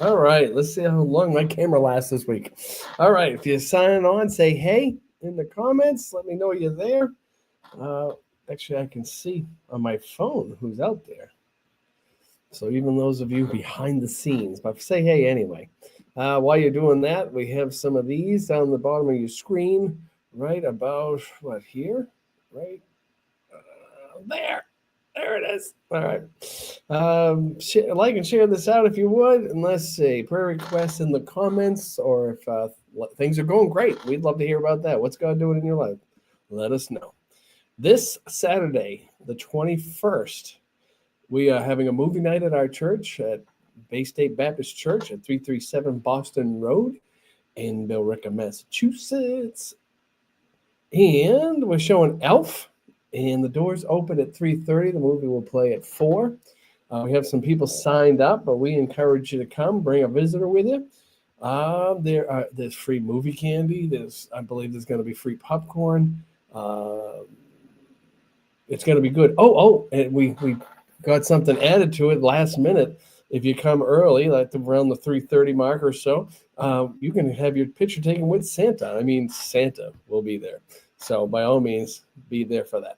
All right, let's see how long my camera lasts this week. All right, if you're signing on, say hey in the comments. Let me know you're there. Uh, Actually, I can see on my phone who's out there. So even those of you behind the scenes, but say hey anyway. While you're doing that, we have some of these down the bottom of your screen, right about what here, right there. There it is. All right. Like and share this out if you would. And let's see, prayer requests in the comments, or if things are going great, we'd love to hear about that. What's God doing in your life? Let us know. This Saturday, the 21st, we are having a movie night at our church at Bay State Baptist Church at 337 Boston Road in Billerica, Massachusetts. And we're showing Elf, and the doors open at 3:30. The movie will play at 4. We have some people signed up, but we encourage you to come. Bring a visitor with you. There's free movie candy. I believe there's going to be free popcorn. Uh, it's going to be good. And we got something added to it last minute. If you come early, like around the 3:30 mark or so, you can have your picture taken with Santa. I mean, Santa will be there. So by all means, be there for that.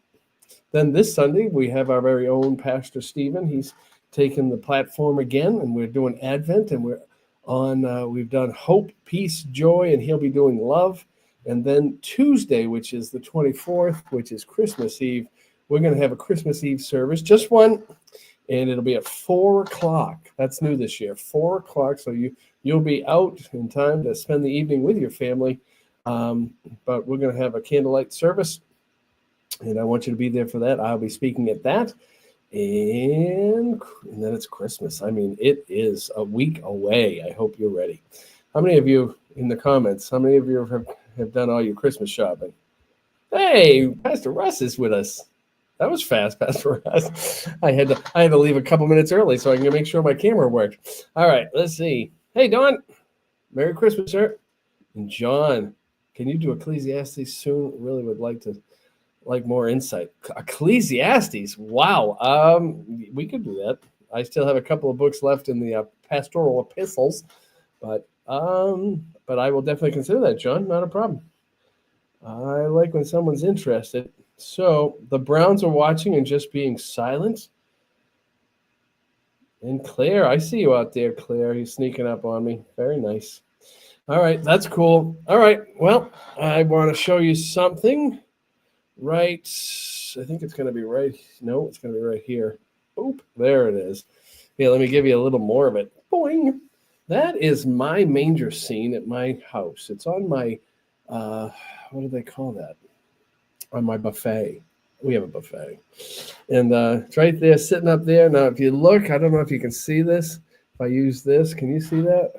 Then this Sunday, we have our very own Pastor Stephen. He's taken the platform again, and we're doing Advent, and we've done hope, peace, joy, and he'll be doing love. And then Tuesday, which is the 24th, which is Christmas Eve, we're going to have a Christmas Eve service, just one, and it'll be at 4 o'clock. That's new this year, 4 o'clock. So you'll be out in time to spend the evening with your family. But we're going to have a candlelight service, and I want you to be there for that. I'll be speaking at that. And then it's Christmas. I mean, it is a week away. I hope you're ready. How many of you in the comments, how many of you have done all your Christmas shopping? Hey, Pastor Russ is with us. That was fast, Pastor Russ. I had to leave a couple minutes early so I can make sure my camera worked. All right, let's see. Hey, Don. Merry Christmas, sir. And John, can you do Ecclesiastes soon? Really would like more insight. Ecclesiastes. Wow. We could do that. I still have a couple of books left in the pastoral epistles, but I will definitely consider that, John. Not a problem. I like when someone's interested. So the Browns are watching and just being silent. And Claire, I see you out there, Claire. You're sneaking up on me. Very nice. All right, that's cool. All right, well, I want to show you something. Right, I think it's going to be right. No, it's going to be right here. Oop, there it is. Yeah, let me give you a little more of it. Boing. That is my manger scene at my house. It's on my, what do they call that? On my buffet. We have a buffet. And it's right there, sitting up there. Now, if you look, I don't know if you can see this. If I use this, can you see that?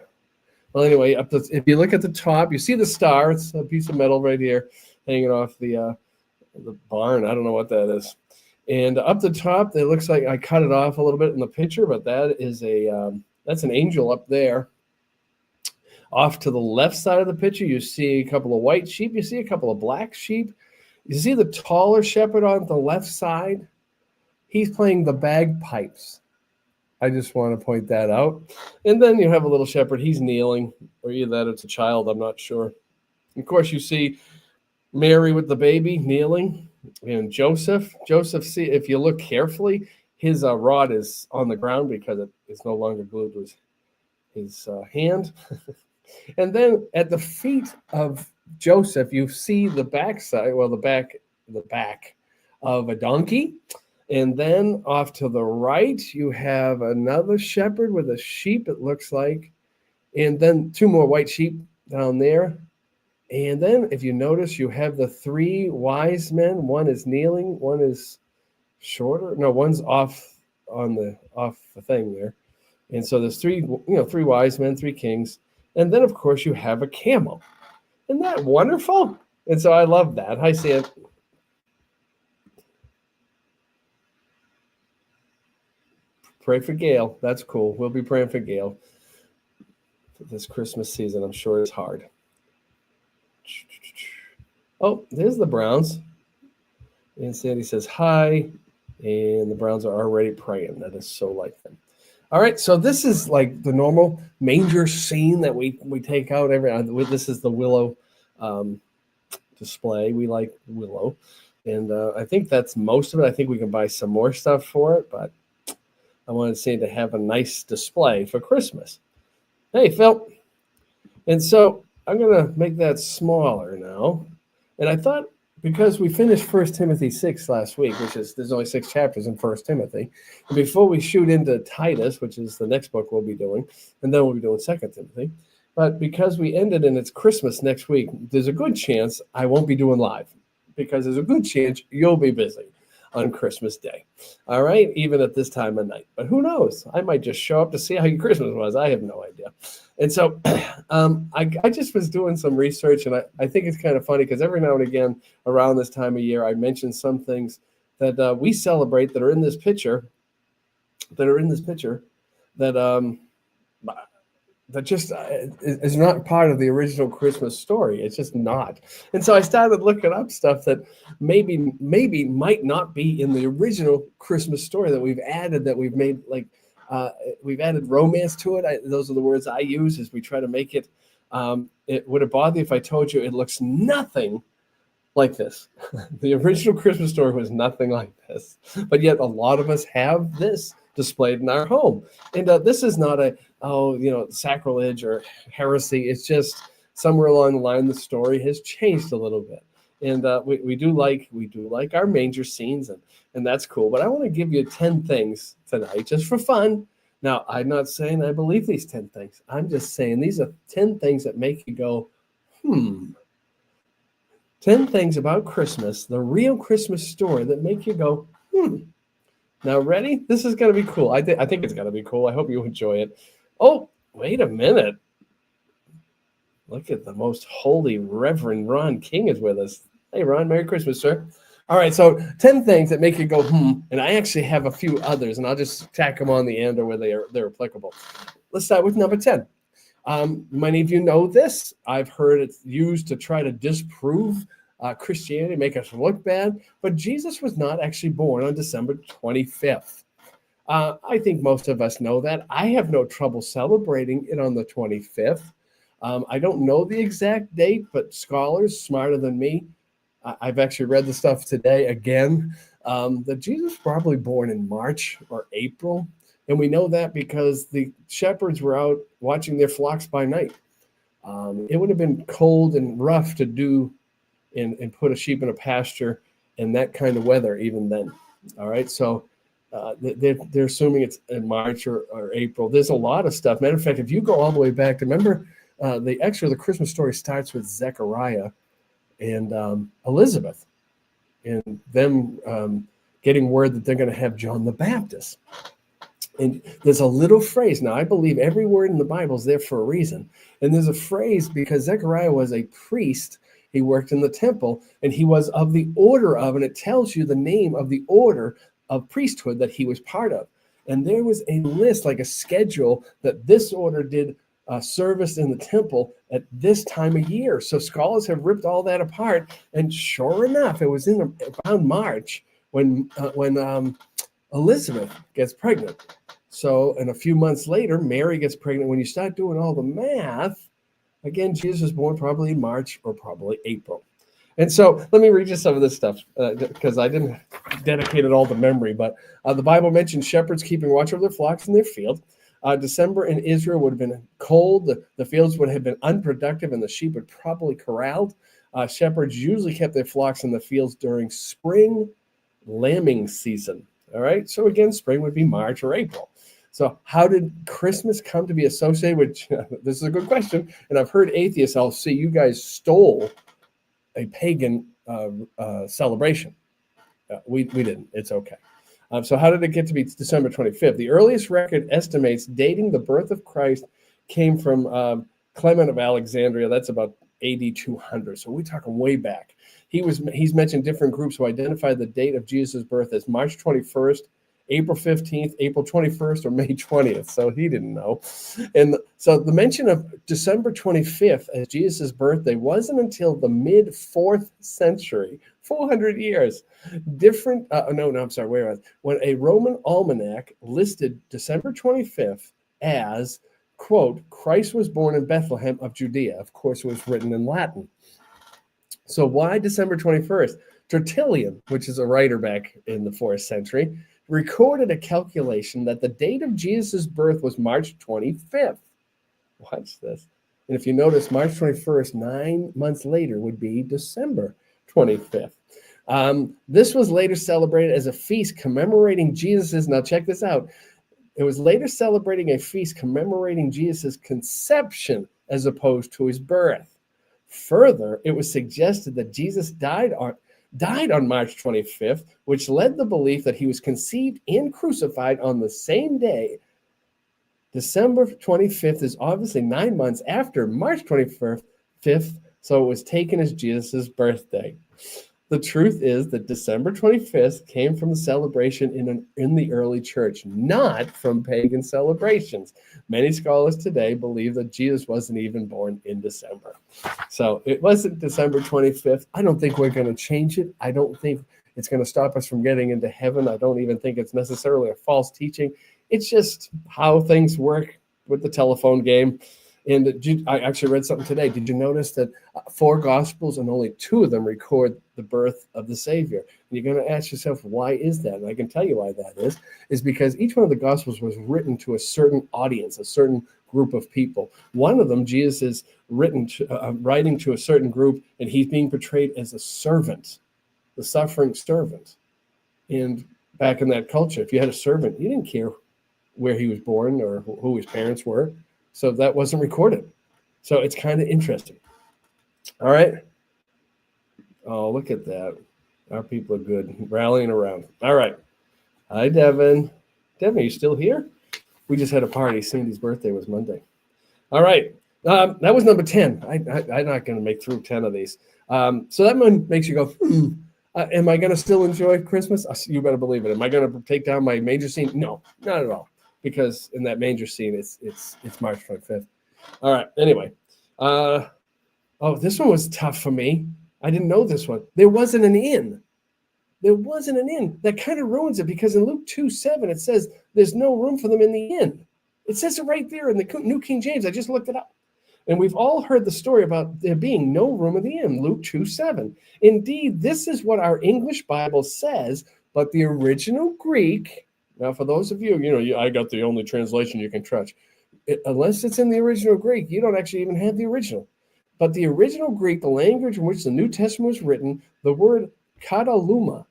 Well, anyway, if you look at the top, you see the star. It's a piece of metal right here hanging off the barn. I don't know what that is. And up the top, it looks like I cut it off a little bit in the picture, but that is that's an angel up there. Off to the left side of the picture, you see a couple of white sheep. You see a couple of black sheep. You see the taller shepherd on the left side? He's playing the bagpipes. I just want to point that out. And then you have a little shepherd. He's kneeling, or either that it's a child. I'm not sure. Of course, you see Mary with the baby kneeling, and Joseph. Joseph, see, if you look carefully, his rod is on the ground because it is no longer glued to his hand. And then at the feet of Joseph, you see the backside, well, the back of a donkey. And then off to the right, you have another shepherd with a sheep, it looks like. And then two more white sheep down there. And then if you notice, you have the three wise men. One is kneeling, one is shorter. No, one's off the thing there. And so there's three wise men, three kings. And then, of course, you have a camel. Isn't that wonderful? And so I love that. Hi, Sam. Pray for Gail. That's cool. We'll be praying for Gail for this Christmas season. I'm sure it's hard. Oh, there's the Browns. And Sandy says hi. And the Browns are already praying. That is so like them. All right, so this is like the normal manger scene that we take out every. This is the willow display. We like willow, and I think that's most of it. I think we can buy some more stuff for it, but I wanted to say to have a nice display for Christmas. Hey, Phil. And so I'm going to make that smaller now. And I thought because we finished First Timothy 6 last week, which is there's only 6 chapters in First Timothy, and before we shoot into Titus, which is the next book we'll be doing, and then we'll be doing Second Timothy. But because we ended and it's Christmas next week, there's a good chance I won't be doing live because there's a good chance you'll be busy on Christmas Day. All right, even at this time of night. But who knows? I might just show up to see how your Christmas was. I have no idea. And so I just was doing some research, and I think it's kind of funny because every now and again around this time of year, I mention some things that we celebrate that are in this picture, that just is not part of the original Christmas story. It's just not. And so I started looking up stuff that maybe might not be in the original Christmas story that we've added, that we've made like we've added romance to it. Those are the words I use as we try to make it. Would it bother you if I told you it looks nothing like this? The original Christmas story was nothing like this, but yet a lot of us have this displayed in our home. And this is not a sacrilege or heresy. It's just somewhere along the line the story has changed a little bit. And we do like our manger scenes, and that's cool. But I want to give you 10 things tonight just for fun. Now, I'm not saying I believe these 10 things. I'm just saying these are 10 things that make you go, 10 things about Christmas, the real Christmas story that make you go, Now, ready? This is going to be cool. I think it's going to be cool. I hope you enjoy it. Oh, wait a minute. Look at the most holy Reverend Ron King is with us. Hey, Ron, Merry Christmas, sir. All right, so 10 things that make you go, and I actually have a few others, and I'll just tack them on the end or where they're applicable. Let's start with number 10. Many of you know this. I've heard it's used to try to disprove Christianity, make us look bad, but Jesus was not actually born on December 25th. I think most of us know that. I have no trouble celebrating it on the 25th. I don't know the exact date, but scholars smarter than me, I've actually read the stuff today again, that Jesus was probably born in March or April. And we know that because the shepherds were out watching their flocks by night. It would have been cold and rough to do and put a sheep in a pasture in that kind of weather even then. All right, so they're assuming it's in March or April. There's a lot of stuff. Matter of fact, if you go all the way back, remember the Christmas story starts with Zechariah and Elizabeth and them getting word that they're going to have John the Baptist. And there's a little phrase. Now, I believe every word in the Bible is there for a reason. And there's a phrase because Zechariah was a priest. He worked in the temple, and he was of the order of, and it tells you the name of the order of priesthood that he was part of. And there was a list, like a schedule, that this order did service in the temple at this time of year. So scholars have ripped all that apart. And sure enough, it was around March when Elizabeth gets pregnant. So, and a few months later, Mary gets pregnant. When you start doing all the math, again, Jesus was born probably in March or probably April. And so let me read you some of this stuff because I didn't dedicate it all to memory. But the Bible mentions shepherds keeping watch over their flocks in their field. December in Israel would have been cold. The fields would have been unproductive and the sheep would probably corralled. Shepherds usually kept their flocks in the fields during spring lambing season. All right. So again, spring would be March or April. So how did Christmas come to be associated with, this is a good question, and I've heard atheists, I'll see you guys stole a pagan celebration. We didn't. It's okay. So how did it get to be December 25th? The earliest record estimates dating the birth of Christ came from Clement of Alexandria. That's about AD 200. So we're talking way back. He's mentioned different groups who identified the date of Jesus' birth as March 21st, April 15th, April 21st, or May 20th. So he didn't know. And so the mention of December 25th as Jesus' birthday wasn't until the mid 4th century. 400 years. Different, I'm sorry, where was when a Roman almanac listed December 25th as, quote, Christ was born in Bethlehem of Judea. Of course, it was written in Latin. So why December 21st? Tertullian, which is a writer back in the 4th century, recorded a calculation that the date of Jesus' birth was March 25th. Watch this. And if you notice, March 21st, 9 months later, would be December 25th. This was later celebrated as a feast commemorating Jesus's, now check this out, it was later celebrating a feast commemorating Jesus's conception as opposed to his birth. Further, it was suggested that Jesus died on March 25th, which led the belief that he was conceived and crucified on the same day. December 25th is obviously 9 months after March 25th, so it was taken as Jesus' birthday. The truth is that December 25th came from the celebration in the early church, not from pagan celebrations. Many scholars today believe that Jesus wasn't even born in December. So it wasn't December 25th. I don't think we're going to change it. I don't think it's going to stop us from getting into heaven. I don't even think it's necessarily a false teaching. It's just how things work with the telephone game. And I actually read something today. Did you notice that 4 Gospels and only 2 of them record the birth of the Savior? And you're going to ask yourself, why is that? And I can tell you why that is because each one of the Gospels was written to a certain audience, a certain group of people. One of them, Jesus is writing to a certain group, and he's being portrayed as a servant, the suffering servant. And back in that culture, if you had a servant, you didn't care where he was born or who his parents were. So that wasn't recorded. So it's kind of interesting. All right. Oh, look at that. Our people are good, rallying around. All right. Hi, Devin. Devin, are you still here? We just had a party. Cindy's birthday was Monday. All right. That was number 10. I'm not going to make through 10 of these. So that one makes you go, am I going to still enjoy Christmas? You better believe it. Am I going to take down my manger scene? No, not at all. Because in that manger scene, it's March 25th. All right. Anyway, this one was tough for me. I didn't know this one. There wasn't an inn. There wasn't an inn. That kind of ruins it because in Luke 2:7 it says there's no room for them in the inn. It says it right there in the New King James. I just looked it up. And we've all heard the story about there being no room in the inn, Luke 2:7. Indeed, this is what our English Bible says, but the original Greek. Now, for those of you, I got the only translation you can trust. Unless it's in the original Greek, you don't actually even have the original. But the original Greek, the language in which the New Testament was written, the word kataluma,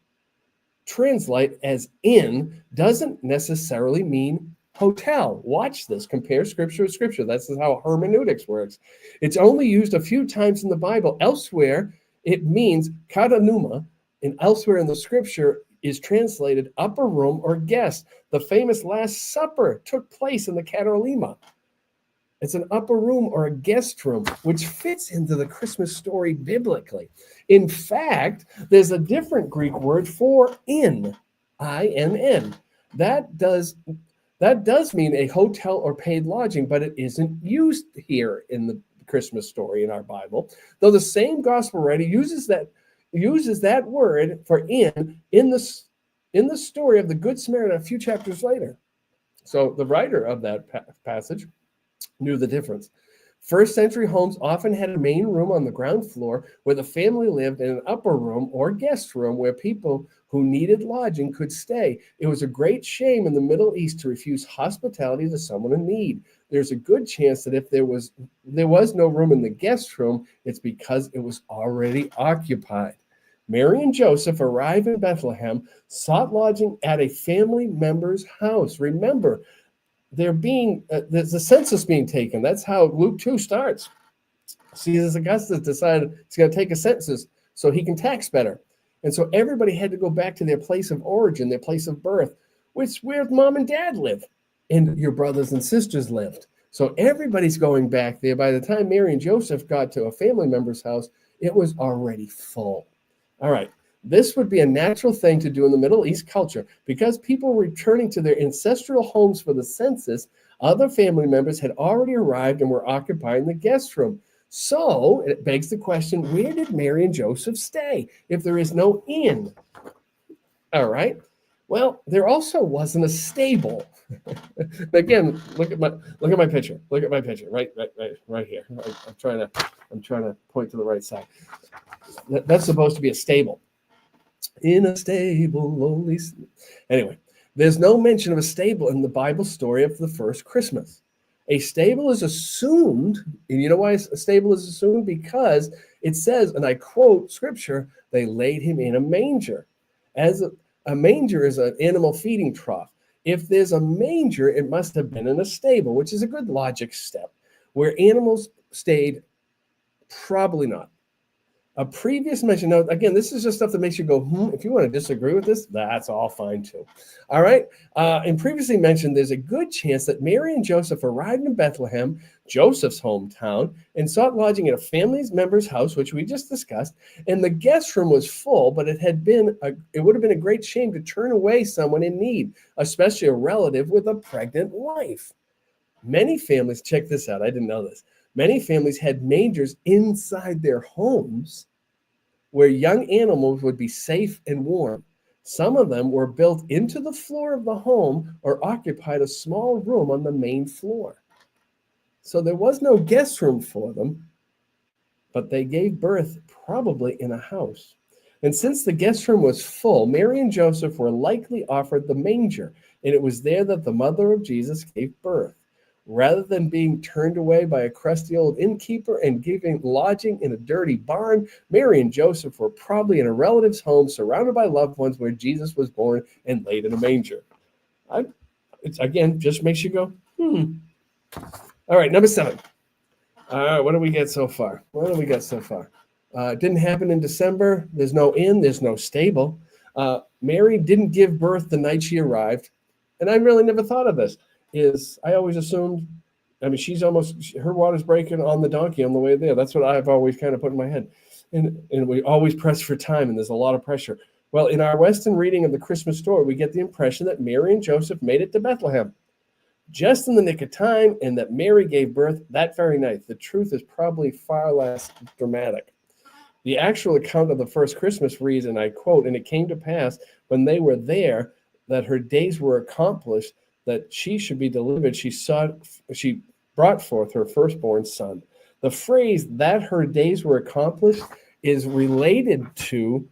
translate as inn, doesn't necessarily mean hotel. Watch this. Compare scripture with scripture. That's how hermeneutics works. It's only used a few times in the Bible. Elsewhere, it means katanuma, and elsewhere in the scripture, is translated upper room or guest. The famous Last Supper took place in the Katalima. It's an upper room or a guest room, which fits into the Christmas story biblically. In fact, there's a different Greek word for inn, I-N-N. That does mean a hotel or paid lodging, but it isn't used here in the Christmas story in our Bible, though the same gospel writer uses that word for inn in the story of the Good Samaritan a few chapters later. So the writer of that passage knew the difference. First century homes often had a main room on the ground floor where the family lived, and an upper room or guest room where people who needed lodging could stay. It was a great shame in the Middle East to refuse hospitality to someone in need. There's a good chance that if there was no room in the guest room, it's because it was already occupied. Mary and Joseph arrived in Bethlehem, sought lodging at a family member's house. Remember, there's a census being taken. That's how Luke 2 starts. Caesar Augustus decided he's going to take a census so he can tax better. And so everybody had to go back to their place of origin, their place of birth, which where mom and dad live, and your brothers and sisters lived. So everybody's going back there. By the time Mary and Joseph got to a family member's house, it was already full. All right. This would be a natural thing to do in the Middle East culture. Because people were returning to their ancestral homes for the census, other family members had already arrived and were occupying the guest room. So it begs the question, where did Mary and Joseph stay if there is no inn? All right. Well, there also wasn't a stable. Again, look at my picture. Look at my picture. Right here. I'm trying to point to the right side. That's supposed to be a stable. In a stable, lonely. Anyway, there's no mention of a stable in the Bible story of the first Christmas. A stable is assumed, and you know why a stable is assumed? Because it says, and I quote scripture, they laid him in a manger. As a manger is an animal feeding trough. If there's a manger, it must have been in a stable, which is a good logic step. Where animals stayed, probably not. A previous mention, now again, this is just stuff that makes you go, if you want to disagree with this, that's all fine too. All right. And previously mentioned, there's a good chance that Mary and Joseph arrived in Bethlehem, Joseph's hometown, and sought lodging at a family member's house, which we just discussed. And the guest room was full, but it would have been a great shame to turn away someone in need, especially a relative with a pregnant wife. Many families, check this out, I didn't know this. Many families had mangers inside their homes where young animals would be safe and warm. Some of them were built into the floor of the home or occupied a small room on the main floor. So there was no guest room for them, but they gave birth probably in a house. And since the guest room was full, Mary and Joseph were likely offered the manger, and it was there that the mother of Jesus gave birth. Rather than being turned away by a crusty old innkeeper and giving lodging in a dirty barn, Mary and Joseph were probably in a relative's home surrounded by loved ones where Jesus was born and laid in a manger. It's again, just makes you go, All right, number 7. What do we get so far? Didn't happen in December. There's no inn. There's no stable. Mary didn't give birth the night she arrived. And I really never thought of this. I always assumed, her water's breaking on the donkey on the way there. That's what I've always kind of put in my head. And we always press for time, and there's a lot of pressure. Well, in our Western reading of the Christmas story, we get the impression that Mary and Joseph made it to Bethlehem just in the nick of time, and that Mary gave birth that very night. The truth is probably far less dramatic. The actual account of the first Christmas reads, and I quote, "And it came to pass when they were there that her days were accomplished, that she should be delivered. She brought forth her firstborn son." The phrase "that her days were accomplished" is related to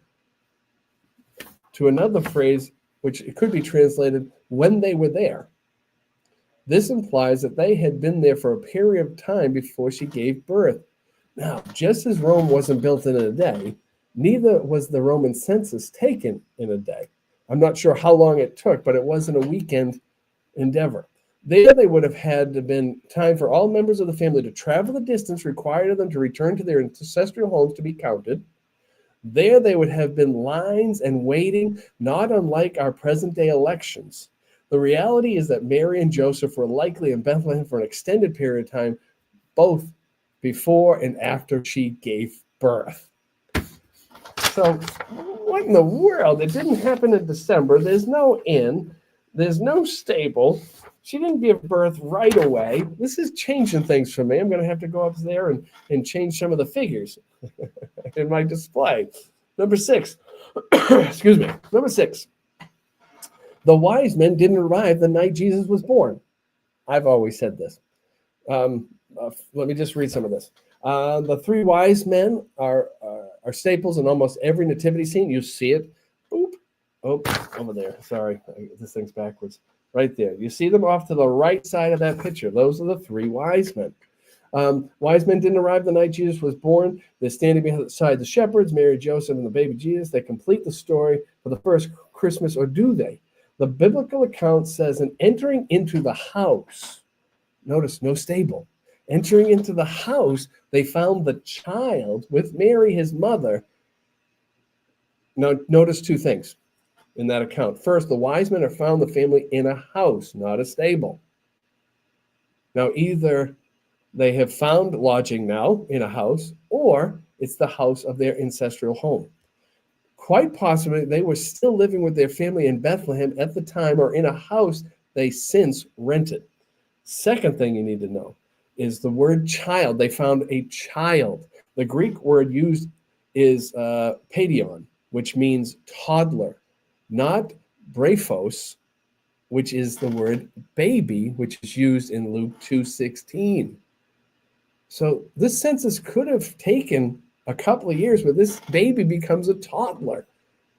another phrase, which it could be translated "when they were there." This implies that they had been there for a period of time before she gave birth. Now, just as Rome wasn't built in a day, neither was the Roman census taken in a day. I'm not sure how long it took, but it wasn't a weekend endeavor. There they would have had to been time for all members of the family to travel the distance required of them to return to their ancestral homes to be counted. There they would have been lines and waiting, not unlike our present-day elections. The reality is that Mary and Joseph were likely in Bethlehem for an extended period of time, both before and after she gave birth. So what in the world? It didn't happen in December. There's no inn. There's no stable. She didn't give birth right away. This is changing things for me. I'm going to have to go up there and change some of the figures in my display. Number 6. Excuse me. Number 6. The wise men didn't arrive the night Jesus was born. I've always said this. Let me just read some of this. The 3 wise men are staples in almost every nativity scene. You see it. Boop. Oh, over there. Sorry, this thing's backwards. Right there. You see them off to the right side of that picture. Those are the 3 wise men. Wise men didn't arrive the night Jesus was born. They're standing beside the shepherds, Mary, Joseph, and the baby Jesus. They complete the story for the first Christmas, or do they? The biblical account says, "And entering into the house," notice no stable, "entering into the house, they found the child with Mary, his mother." Now, notice 2 things in that account. First, the wise men have found the family in a house, not a stable. Now, either they have found lodging now in a house, or it's the house of their ancestral home. Quite possibly, they were still living with their family in Bethlehem at the time, or in a house they since rented. Second thing you need to know is the word child. They found a child. The Greek word used is paidion, which means toddler, not brephos, which is the word baby, which is used in Luke 2:16. So this census could have taken a couple of years, but this baby becomes a toddler.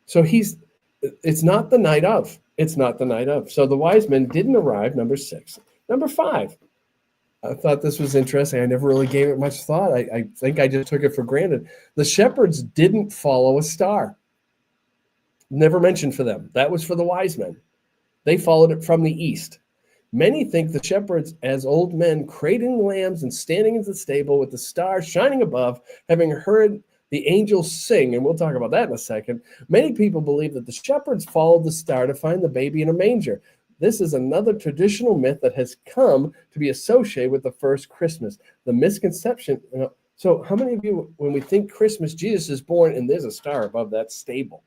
So it's not the night of. It's not the night of. So the wise men didn't arrive, number 6. Number 5, I thought this was interesting. I never really gave it much thought. I think I just took it for granted. The shepherds didn't follow a star. Never mentioned for them. That was for the wise men. They followed it from the east. Many think the shepherds as old men cradling lambs and standing in the stable with the stars shining above, having heard the angels sing, and we'll talk about that in a second. Many people believe that the shepherds followed the star to find the baby in a manger. This is another traditional myth that has come to be associated with the first Christmas. The misconception. So how many of you, when we think Christmas, Jesus is born and there's a star above that stable?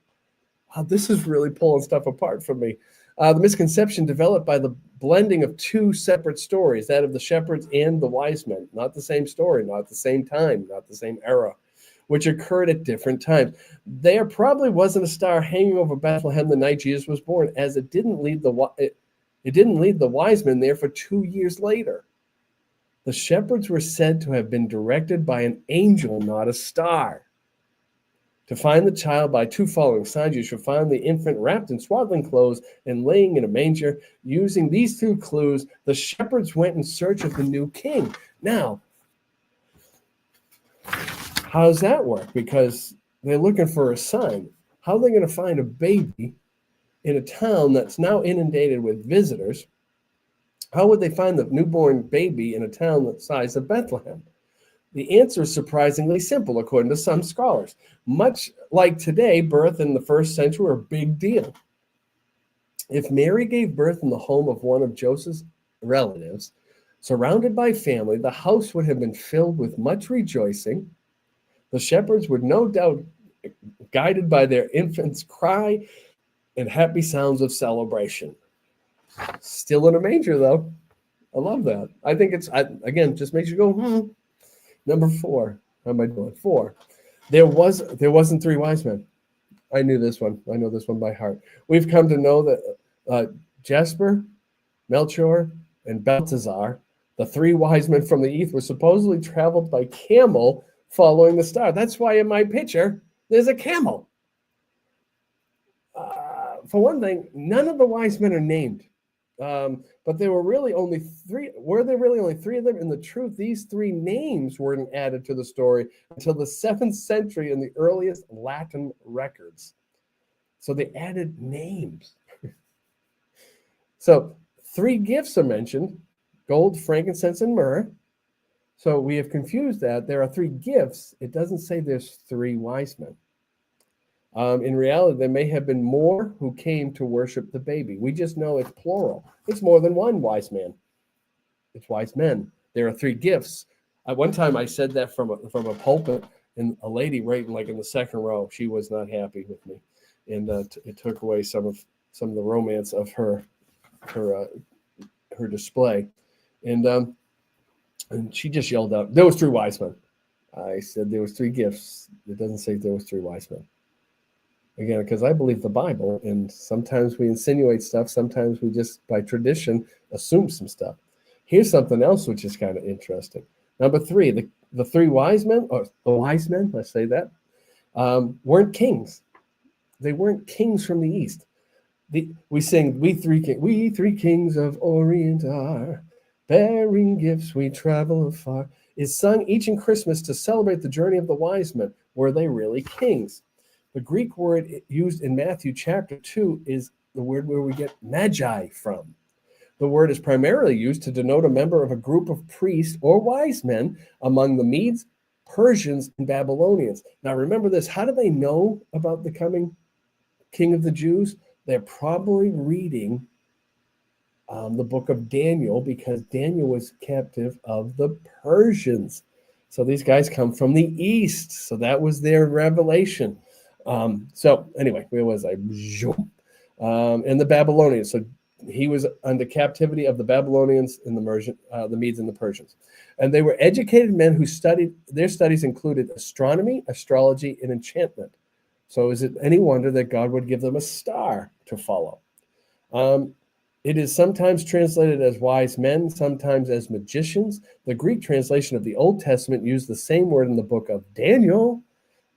Wow, this is really pulling stuff apart for me. The misconception developed by the blending of two separate stories, that of the shepherds and the wise men. Not the same story, not the same time, not the same era, which occurred at different times. There probably wasn't a star hanging over Bethlehem the night Jesus was born, as it didn't lead the wise men there for 2 years later. The shepherds were said to have been directed by an angel, not a star. To find the child by 2 following signs, you shall find the infant wrapped in swaddling clothes and laying in a manger. Using these 2 clues, the shepherds went in search of the new king. Now, how does that work? Because they're looking for a sign. How are they going to find a baby in a town that's now inundated with visitors? How would they find the newborn baby in a town the size of Bethlehem? The answer is surprisingly simple, according to some scholars. Much like today, birth in the first century were a big deal. If Mary gave birth in the home of one of Joseph's relatives, surrounded by family, the house would have been filled with much rejoicing. The shepherds would no doubt, guided by their infant's cry and happy sounds of celebration. Still in a manger, though. I love that. I think again, just makes you go, Number 4. How am I doing? 4. There wasn't 3 wise men. I knew this one. I know this one by heart. We've come to know that Jasper, Melchior, and Balthazar, the 3 wise men from the east, were supposedly traveled by camel following the star. That's why in my picture, there's a camel. For one thing, none of the wise men are named. But there were really only 3. Were there really only 3 of them? In the truth, these 3 names weren't added to the story until the 7th century in the earliest Latin records. So they added names. So 3 gifts are mentioned: gold, frankincense, and myrrh. So we have confused that. There are 3 gifts. It doesn't say there's 3 wise men. In reality, there may have been more who came to worship the baby. We just know it's plural. It's more than 1 wise man. It's wise men. There are 3 gifts. At one time, I said that from a pulpit, and a lady right in the second row, she was not happy with me, and it took away some of the romance of her display, and she just yelled out, "There was 3 wise men." I said there was 3 gifts. It doesn't say there was 3 wise men. Again, because I believe the Bible, and sometimes we insinuate stuff, sometimes we just, by tradition, assume some stuff. Here's something else which is kind of interesting. Number 3, the 3 wise men, or the wise men, let's say that, weren't kings. They weren't kings from the east. We sing, we three kings of Orient are, bearing gifts we travel afar, is sung each in Christmas to celebrate the journey of the wise men. Were they really kings? The Greek word used in Matthew chapter 2 is the word where we get magi from. The word is primarily used to denote a member of a group of priests or wise men among the Medes, Persians, and Babylonians. Now remember this, how do they know about the coming king of the Jews? They're probably reading the book of Daniel, because Daniel was captive of the Persians. So these guys come from the east. So that was their revelation. So anyway, where was I? And the Babylonians. So he was under captivity of the Babylonians and the Medes and the Persians. And they were educated men who their studies included astronomy, astrology, and enchantment. So is it any wonder that God would give them a star to follow? It is sometimes translated as wise men, sometimes as magicians. The Greek translation of the Old Testament used the same word in the book of Daniel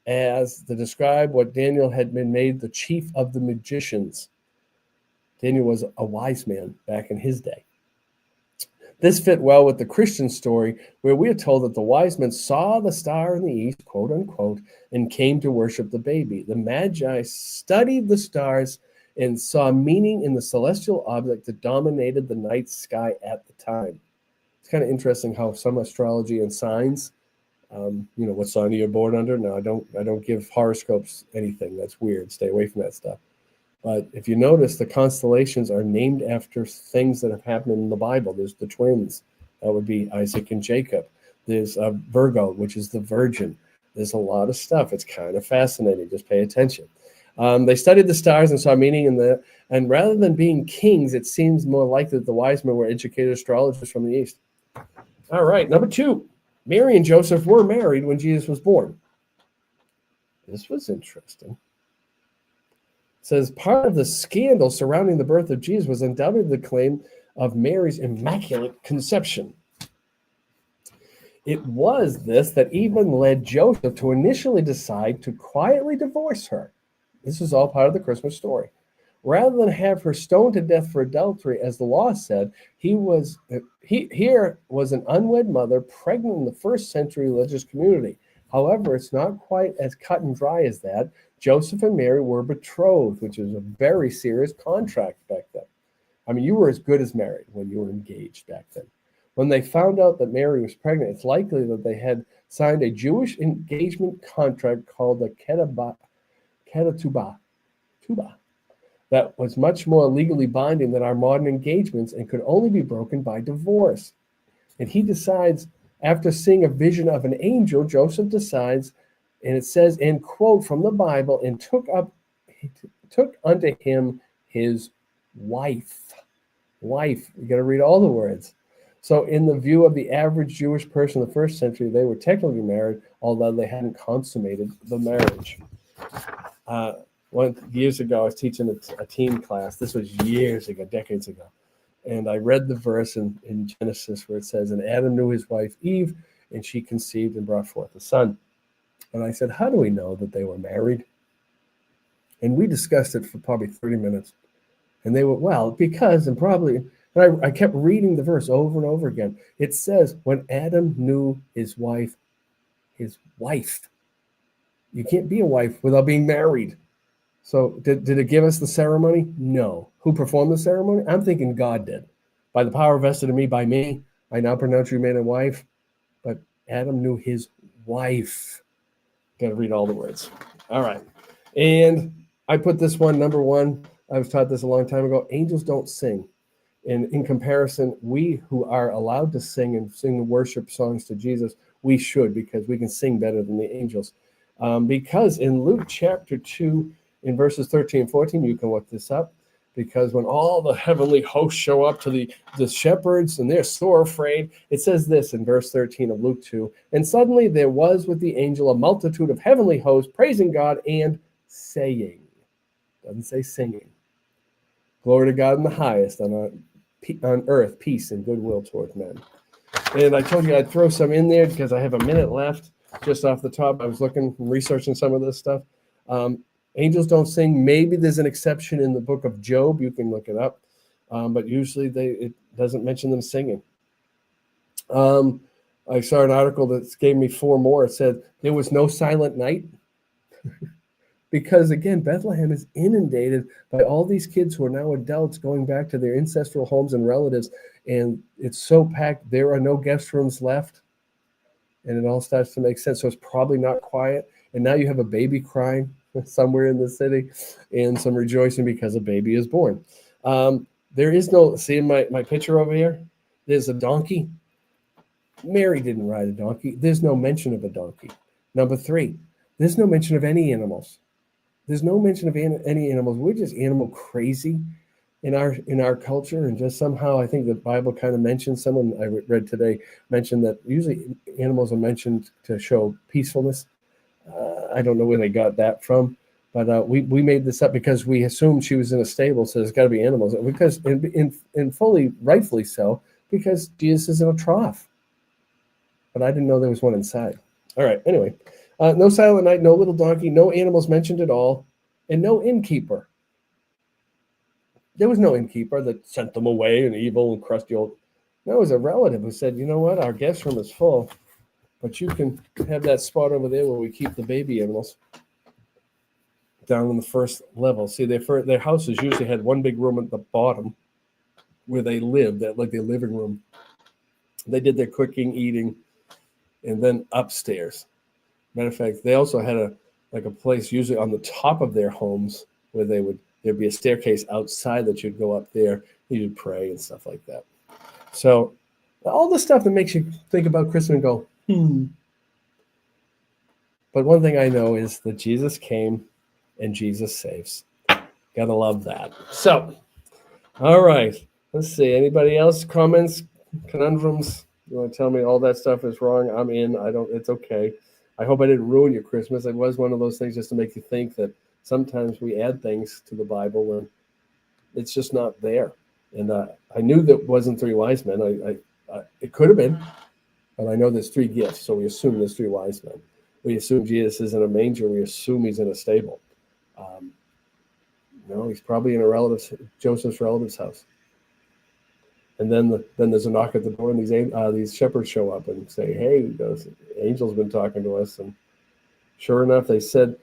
as to describe what Daniel had been made the chief of the magicians. Daniel was a wise man back in his day. This fit well with the Christian story, where we are told that the wise men saw the star in the east, quote unquote, and came to worship the baby. The Magi studied the stars and saw meaning in the celestial object that dominated the night sky at the time. It's kind of interesting how some astrology and signs, what sign are you born under? No, I don't give horoscopes anything. That's weird. Stay away from that stuff. But if you notice, the constellations are named after things that have happened in the Bible. There's the twins. That would be Isaac and Jacob. There's Virgo, which is the virgin. There's a lot of stuff. It's kind of fascinating. Just pay attention. They studied the stars and saw meaning in that. And rather than being kings, it seems more likely that the wise men were educated astrologers from the east. All right, number 2. Mary and Joseph were married when Jesus was born. This was interesting. Says part of the scandal surrounding the birth of Jesus was undoubtedly the claim of Mary's immaculate conception. It was this that even led Joseph to initially decide to quietly divorce her. This is all part of the Christmas story. Rather than have her stoned to death for adultery, as the law said, here was an unwed mother pregnant in the first century religious community. However, it's not quite as cut and dry as that. Joseph and Mary were betrothed, which is a very serious contract back then. I mean, you were as good as married when you were engaged back then. When they found out that Mary was pregnant, it's likely that they had signed a Jewish engagement contract called the Ketubah, that was much more legally binding than our modern engagements and could only be broken by divorce. And he decides, after seeing a vision of an angel, Joseph decides, and it says, in quote from the Bible, and took unto him his wife. Wife, you got to read all the words. So in the view of the average Jewish person in the first century, they were technically married, although they hadn't consummated the marriage. Years ago, I was teaching a teen class. This was years ago, decades ago. And I read the verse in Genesis where it says, and Adam knew his wife Eve, and she conceived and brought forth a son. And I said, how do we know that they were married? And we discussed it for probably 30 minutes. And they went, well, because, and probably, and I kept reading the verse over and over again. It says, when Adam knew his wife. You can't be a wife without being married. So did it give us the ceremony? No. Who performed the ceremony? I'm thinking God did. By the power vested in me by me, I now pronounce you man and wife. But Adam knew his wife. Got to read all the words. All right. And I put this one, number 1. I was taught this a long time ago. Angels don't sing. And in comparison, we who are allowed to sing and sing the worship songs to Jesus, we should, because we can sing better than the angels. Because in Luke chapter 2, in verses 13 and 14, you can look this up, because when all the heavenly hosts show up to the shepherds and they're sore afraid, it says this in verse 13 of Luke 2, and suddenly there was with the angel a multitude of heavenly hosts praising God and saying, doesn't say singing, glory to God in the highest, on earth, peace and goodwill towards men. And I told you I'd throw some in there because I have a minute left just off the top. I was looking, researching some of this stuff. Angels don't sing. Maybe there's an exception in the book of Job. You can look it up. But usually it doesn't mention them singing. I saw an article that gave me 4 more. It said there was no silent night. Because, again, Bethlehem is inundated by all these kids who are now adults going back to their ancestral homes and relatives. And it's so packed, there are no guest rooms left. And it all starts to make sense. So it's probably not quiet. And now you have a baby crying somewhere in the city and some rejoicing because a baby is born. There is no, see my picture over here? There's a donkey. Mary didn't ride a donkey. There's no mention of a donkey. Number 3, there's no mention of any animals. There's no mention of any animals. We're just animal crazy. in our culture, and just somehow I think the Bible kind of mentions, someone I read today mentioned that usually animals are mentioned to show peacefulness. I don't know where they got that from, but we made this up because we assumed she was in a stable, so there's got to be animals. Because in fully rightfully so, because Jesus is in a trough. But I didn't know there was one inside. All right. Anyway, no Silent Night, no little donkey, no animals mentioned at all, and no innkeeper. There was no innkeeper that sent them away, an evil and crusty old. No, it was a relative who said, "You know what? Our guest room is full, but you can have that spot over there where we keep the baby animals." Down on the first level. See, their houses usually had one big room at the bottom where they lived, that like their living room. They did their cooking, eating, and then upstairs. Matter of fact, they also had a place usually on the top of their homes where there'd be a staircase outside that you'd go up there, you'd pray and stuff like that. So all the stuff that makes you think about Christmas and go, But one thing I know is that Jesus came and Jesus saves. Gotta love that. So, all right. Let's see. Anybody else? Comments, conundrums? You want to tell me all that stuff is wrong? I'm in. It's okay. I hope I didn't ruin your Christmas. It was one of those things just to make you think that sometimes we add things to the Bible and it's just not there. And I knew that wasn't three wise men. It could have been, but I know there's three gifts, so we assume there's three wise men. We assume Jesus is in a manger. We assume he's in a stable. No, he's probably in Joseph's relative's house. And then there's a knock at the door, and these shepherds show up and say, "Hey, the angel's been talking to us." And sure enough, they said,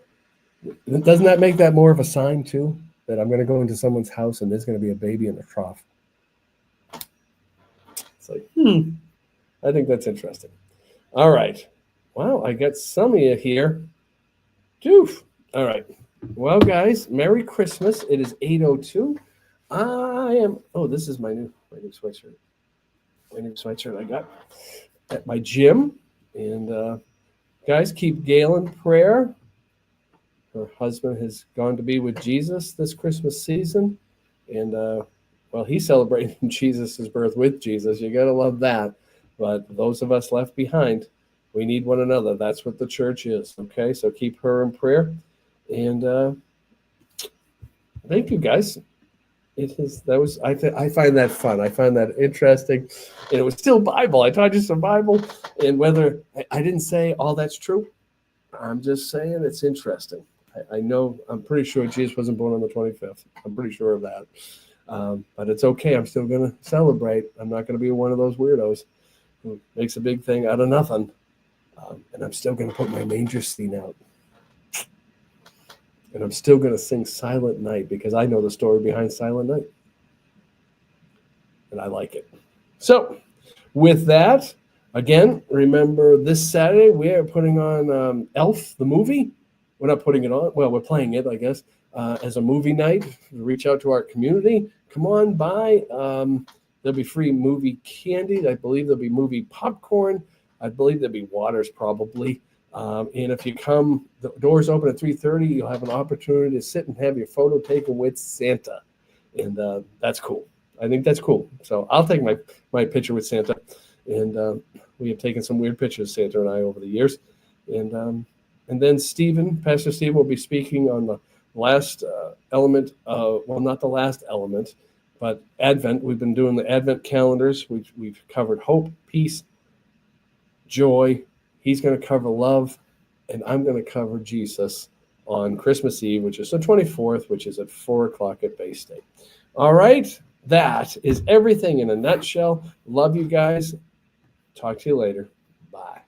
doesn't that make that more of a sign too, that I'm going to go into someone's house and there's going to be a baby in the trough? It's like, I think that's interesting. All right. Wow, I got some of you here. Doof. All right. Well, guys, Merry Christmas. It is 8:02. This is my new sweatshirt. My new sweatshirt I got at my gym. And guys, keep Gail in prayer. Her husband has gone to be with Jesus this Christmas season. And, he's celebrating Jesus' birth with Jesus. You got to love that. But those of us left behind, we need one another. That's what the church is. Okay, so keep her in prayer. And thank you, guys. I find that fun. I find that interesting. And it was still Bible. I taught you some Bible. And whether I didn't say all that's true, I'm just saying it's interesting. I know, I'm pretty sure Jesus wasn't born on the 25th. I'm pretty sure of that. But it's okay. I'm still going to celebrate. I'm not going to be one of those weirdos who makes a big thing out of nothing. And I'm still going to put my manger scene out. And I'm still going to sing Silent Night because I know the story behind Silent Night. And I like it. So with that, again, remember this Saturday we are putting on Elf, the movie. We're not putting it on. Well, we're playing it, I guess, as a movie night. Reach out to our community. Come on by. There'll be free movie candy. I believe there'll be movie popcorn. I believe there'll be waters probably. And if you come, the doors open at 3:30. You'll have an opportunity to sit and have your photo taken with Santa. And that's cool. I think that's cool. So I'll take my picture with Santa. And we have taken some weird pictures, Santa and I, over the years. And then Pastor Stephen will be speaking on the last element not the last element, but Advent. We've been doing the Advent calendars. We've covered hope, peace, joy. He's going to cover love, and I'm going to cover Jesus on Christmas Eve, which is the 24th, which is at 4:00 at Bay State. All right, that is everything in a nutshell. Love you guys. Talk to you later. Bye.